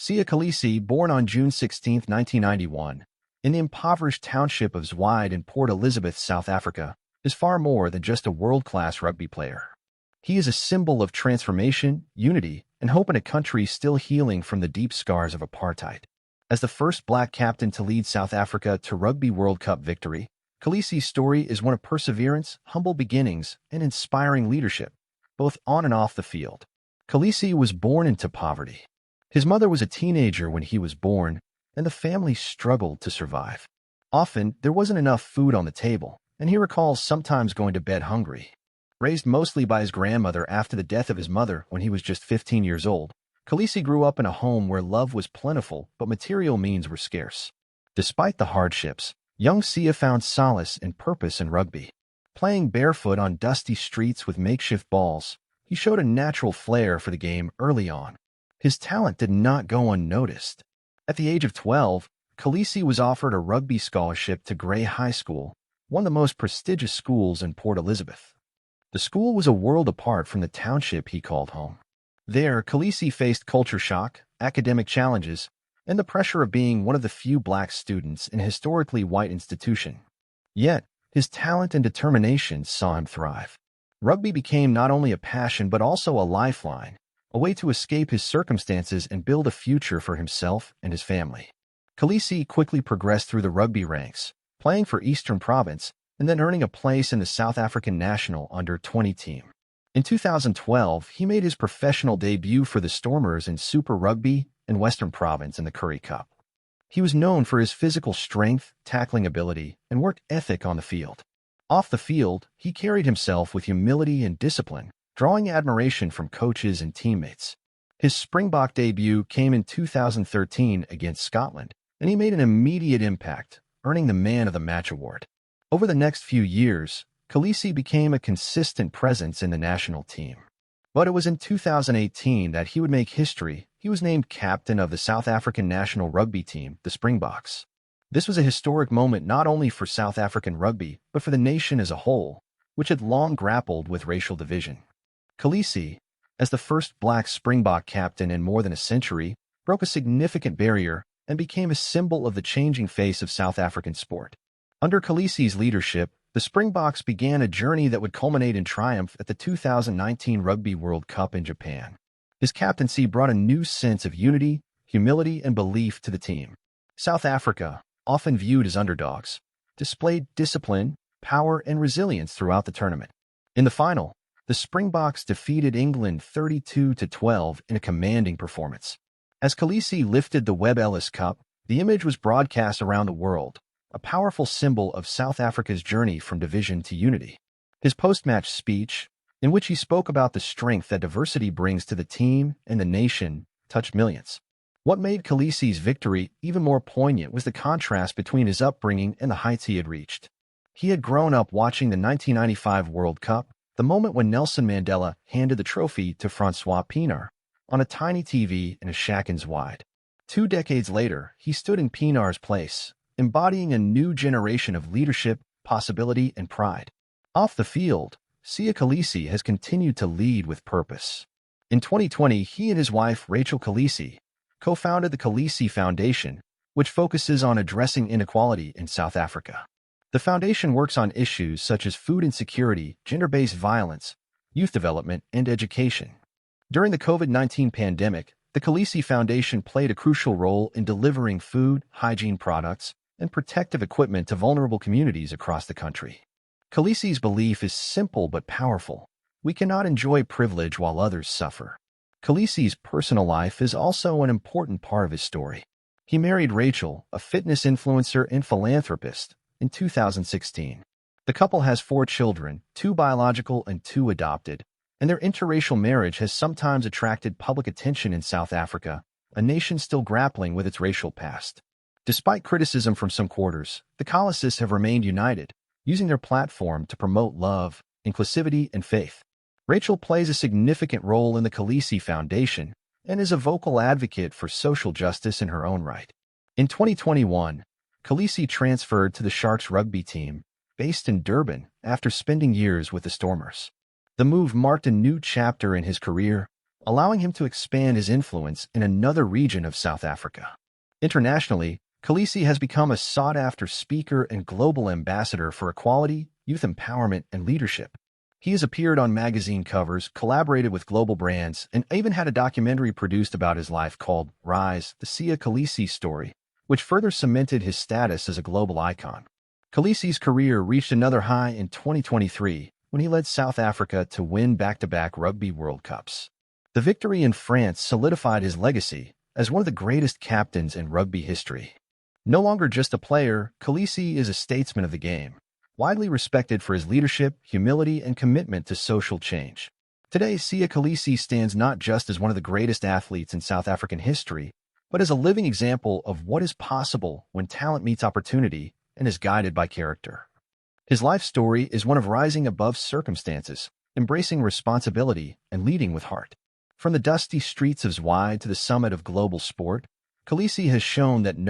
Kolisi, born on June 16, 1991, in the impoverished township of Zwide in Port Elizabeth, South Africa, is far more than just a world-class rugby player. He is a symbol of transformation, unity, and hope in a country still healing from the deep scars of apartheid. As the first black captain to lead South Africa to Rugby World Cup victory, Kolisi's story is one of perseverance, humble beginnings, and inspiring leadership, both on and off the field. Kolisi was born into poverty. His mother was a teenager when he was born, and the family struggled to survive. Often, there wasn't enough food on the table, and he recalls sometimes going to bed hungry. Raised mostly by his grandmother after the death of his mother when he was just 15 years old, Kolisi grew up in a home where love was plentiful but material means were scarce. Despite the hardships, young Sia found solace and purpose in rugby. Playing barefoot on dusty streets with makeshift balls, he showed a natural flair for the game early on. His talent did not go unnoticed. At the age of 12, Kolisi was offered a rugby scholarship to Grey High School, one of the most prestigious schools in Port Elizabeth. The school was a world apart from the township he called home. There, Kolisi faced culture shock, academic challenges, and the pressure of being one of the few black students in a historically white institution. Yet, his talent and determination saw him thrive. Rugby became not only a passion but also a lifeline, a way to escape his circumstances and build a future for himself and his family. Kolisi quickly progressed through the rugby ranks, playing for Eastern Province and then earning a place in the South African national under-20 team. In 2012, he made his professional debut for the Stormers in Super Rugby and Western Province in the Currie Cup. He was known for his physical strength, tackling ability, and work ethic on the field. Off the field, he carried himself with humility and discipline, drawing admiration from coaches and teammates. His Springbok debut came in 2013 against Scotland, and he made an immediate impact, earning the Man of the Match award. Over the next few years, Kolisi became a consistent presence in the national team. But it was in 2018 that he would make history. He was named captain of the South African national rugby team, the Springboks. This was a historic moment not only for South African rugby, but for the nation as a whole, which had long grappled with racial division. Kolisi, as the first black Springbok captain in more than a century, broke a significant barrier and became a symbol of the changing face of South African sport. Under Kolisi's leadership, the Springboks began a journey that would culminate in triumph at the 2019 Rugby World Cup in Japan. His captaincy brought a new sense of unity, humility, and belief to the team. South Africa, often viewed as underdogs, displayed discipline, power, and resilience throughout the tournament. In the final, the Springboks defeated England 32-12 in a commanding performance. As Kolisi lifted the Webb Ellis Cup, the image was broadcast around the world, a powerful symbol of South Africa's journey from division to unity. His post-match speech, in which he spoke about the strength that diversity brings to the team and the nation, touched millions. What made Kolisi's victory even more poignant was the contrast between his upbringing and the heights he had reached. He had grown up watching the 1995 World Cup, the moment when Nelson Mandela handed the trophy to Francois Pienaar, on a tiny TV in a shack in Zwide. 2 decades later, he stood in Pienaar's place, embodying a new generation of leadership, possibility, and pride. Off the field, Kolisi has continued to lead with purpose. In 2020, he and his wife, Rachel Kolisi, co-founded the Kolisi Foundation, which focuses on addressing inequality in South Africa. The foundation works on issues such as food insecurity, gender-based violence, youth development, and education. During the COVID-19 pandemic, the Kolisi Foundation played a crucial role in delivering food, hygiene products, and protective equipment to vulnerable communities across the country. Kolisi's belief is simple but powerful. We cannot enjoy privilege while others suffer. Kolisi's personal life is also an important part of his story. He married Rachel, a fitness influencer and philanthropist, in 2016. The couple has 4 children, 2 biological and 2 adopted, and their interracial marriage has sometimes attracted public attention in South Africa, a nation still grappling with its racial past. Despite criticism from some quarters, the Kolisis have remained united, using their platform to promote love, inclusivity, and faith. Rachel plays a significant role in the Kolisi Foundation and is a vocal advocate for social justice in her own right. In 2021, Kolisi transferred to the Sharks rugby team, based in Durban, after spending years with the Stormers. The move marked a new chapter in his career, allowing him to expand his influence in another region of South Africa. Internationally, Kolisi has become a sought-after speaker and global ambassador for equality, youth empowerment, and leadership. He has appeared on magazine covers, collaborated with global brands, and even had a documentary produced about his life called Rise, the Siya Kolisi story, which further cemented his status as a global icon. Kolisi's career reached another high in 2023 when he led South Africa to win back-to-back Rugby World Cups. The victory in France solidified his legacy as one of the greatest captains in rugby history. No longer just a player, Kolisi is a statesman of the game, widely respected for his leadership, humility, and commitment to social change. Today, Siya Kolisi stands not just as one of the greatest athletes in South African history, but as a living example of what is possible when talent meets opportunity and is guided by character. His life story is one of rising above circumstances, embracing responsibility, and leading with heart. From the dusty streets of Zwied to the summit of global sport, Kolisi has shown that no